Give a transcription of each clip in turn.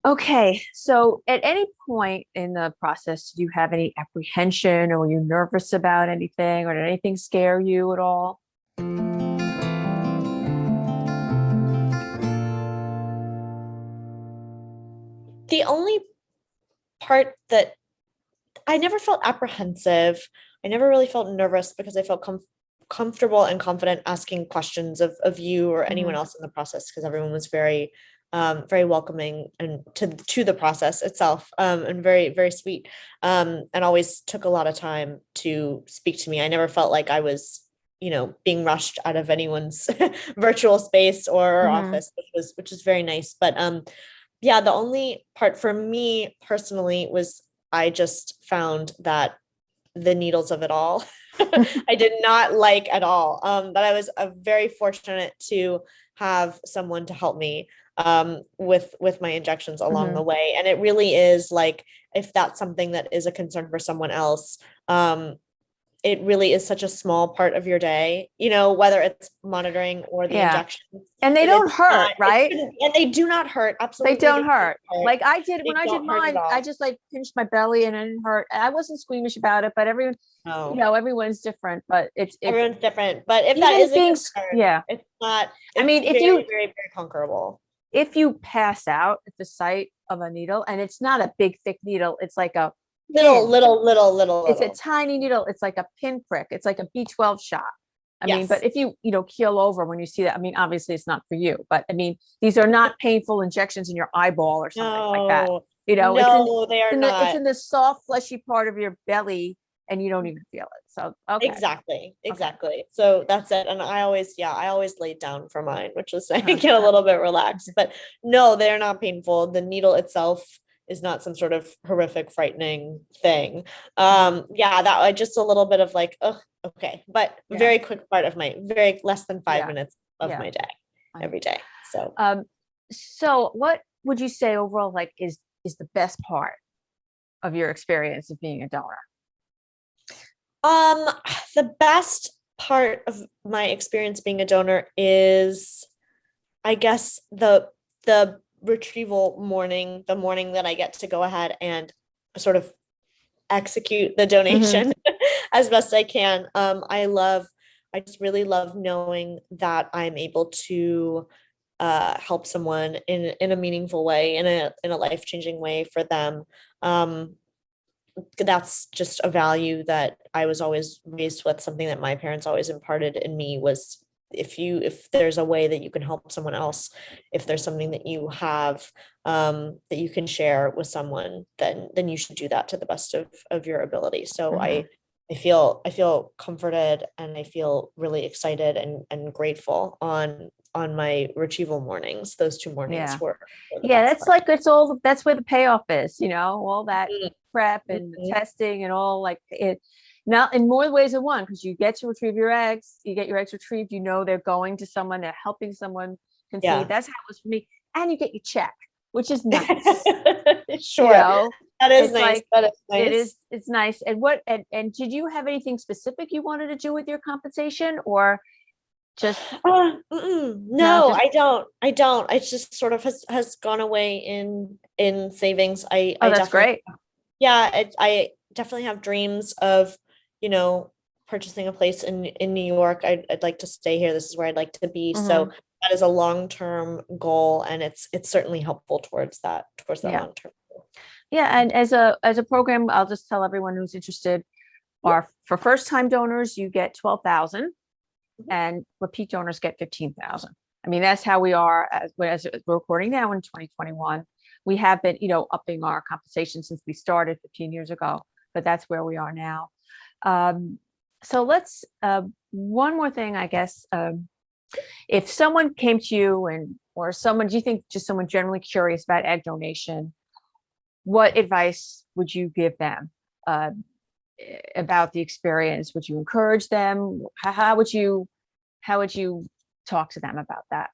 Okay, so at any point in the process, do you have any apprehension or were you nervous about anything or did anything scare you at all? The only part that I never felt apprehensive, I never really felt nervous because I felt comfortable and confident asking questions of you or anyone Hmm. else in the process because everyone was very welcoming and to the process itself, and very sweet, and always took a lot of time to speak to me. I never felt like I was being rushed out of anyone's virtual space or Hmm. office, which is very nice. But yeah, the only part for me personally was I just found that the needles of it all I did not like at all. But I was very fortunate to have someone to help me with my injections along Hmm. the way. And it really is like, if that's something that is a concern for someone else, it really is such a small part of your day, whether it's monitoring or the Yeah. injections. And they don't It's hurt, not, it right? shouldn't, and they do not hurt. They Absolutely, don't they do hurt. not hurt. Like I did when They I did don't hurt at mine, I all. just like pinched my belly and it didn't hurt. And I wasn't squeamish about it, but everyone, No. everyone's different, but it's Everyone's different, but if that even is a being, concern, yeah. it's not, I it's mean, very conquerable. if you pass out at the sight of a needle and it's not a big thick needle, it's like a Little, pin. little, little, little, It's a little. tiny needle. It's like a pinprick. It's like a B12 shot. I mean, but Yes. if you keel over when you see that, I mean, obviously it's not for you, but I mean, these are not painful injections in your eyeball or something like that. No, It's in no, they are it's not. in the soft, fleshy part of your belly, and you don't even feel it. So okay, Exactly, okay. exactly. So that's it. And I always laid down for mine, which was I Uh-huh. get a little bit relaxed. But no, they're not painful. The needle itself is not some sort of horrific, frightening thing. Hmm. Yeah, that just a little bit of like, oh, okay. But Yeah, very quick part of my very less than five yeah, minutes of yeah. my day I know. every day. So Um, so what would you say overall, like, is the best part of your experience of being a donor? Um, the best part of my experience being a donor is, I guess, the retrieval morning, the morning that I get to go ahead and sort of execute the Hmm. donation as best I can. I just really love knowing that I'm able to help someone in a meaningful way, in a life-changing way for them. Um, that's just a value that I was always raised with, something that my parents always imparted in me was, if there's a way that you can help someone else, if there's something that you have, that you can share with someone, then you should do that to the best of your ability. So Hmm. I feel comforted, and I feel really excited and grateful on my retrieval mornings. Those two mornings Yeah. were the Yeah, best that's part. like that's where the payoff is, all that prep and the Mhm. testing and all like it now in more ways than one, because you get to retrieve your eggs, you get your eggs retrieved, they're going to someone, they're helping someone conceive. Yeah. That's how it was for me. And you get your check, which is nice. You Sure. know, That is it's nice. like That is nice. it's nice. And did you have anything specific you wanted to do with your compensation or just no, No, just I don't. It just sort of has gone away in savings. I oh, I that's definitely, great. yeah, I definitely have dreams of, you know, purchasing a place in New York. I'd like to stay here. This is where I'd like to be. Hmm. So that is a long-term goal, and it's certainly helpful towards that Yeah. long-term goal. Yeah, and as a program, I'll just tell everyone who's interested, are for first time donors, you get 12,000 Mhm. and repeat donors get 15,000. I mean, that's how we are as we're recording now in 2021. We have been, upping our compensation since we started 15 years ago, but that's where we are now. Um, so let's one more thing, I guess. If someone came to you or someone, do you think just someone generally curious about egg donation, what advice would you give them uh, about the experience? Would you encourage them? How would you talk to them about that?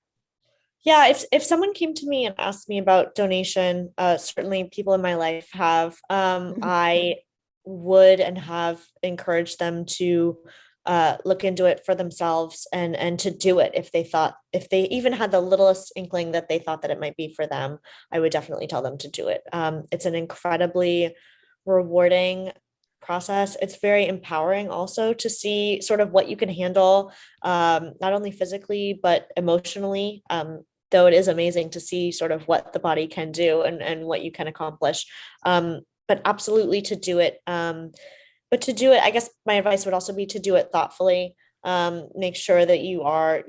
Yeah, if someone came to me and asked me about donation, certainly people in my life have, Mhm. I would and have encouraged them to look into it for themselves and to do it if they even had the littlest inkling that they thought that it might be for them, I would definitely tell them to do it. It's an incredibly rewarding process. It's very empowering also to see sort of what you can handle, not only physically but emotionally. Though it is amazing to see sort of what the body can do and what you can accomplish. But absolutely to do it. But to do it, I guess my advice would also be to do it thoughtfully. Make sure that you are,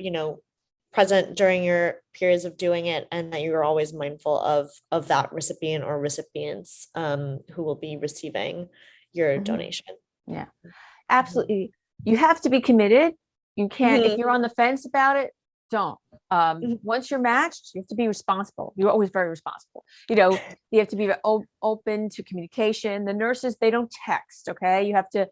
present during your periods of doing it, and that you're always mindful of that recipient or recipients who will be receiving your Mhm. donation. Yeah, absolutely. You have to be committed. You can't, if Mhm. you're on the fence about it, don't. Once you're matched, you have to be responsible. You're always very responsible. You have to be open to communication. The nurses, they don't text, okay? You have to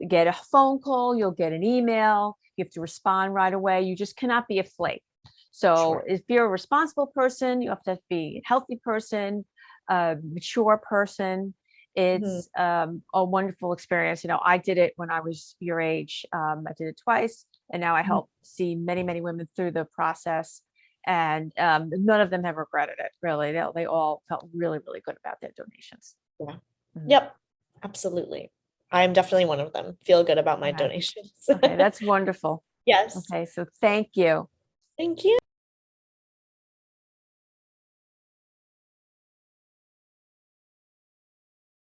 get a phone call, you'll get an email, you have to respond right away. You just cannot be a flake. So Sure. if you're a responsible person, you have to be a healthy person, a mature person. Mhm. It's a wonderful experience. I did it when I was your age. I did it twice, and now I Mhm. help see many, many women through the process. And none of them have regretted it, really. They all felt really, really good about their donations. Yeah. Mhm. Yep. Absolutely. I'm definitely one of them. Feel good about my Okay. donations. Okay, that's wonderful. Yes. Okay, so thank you. Thank you.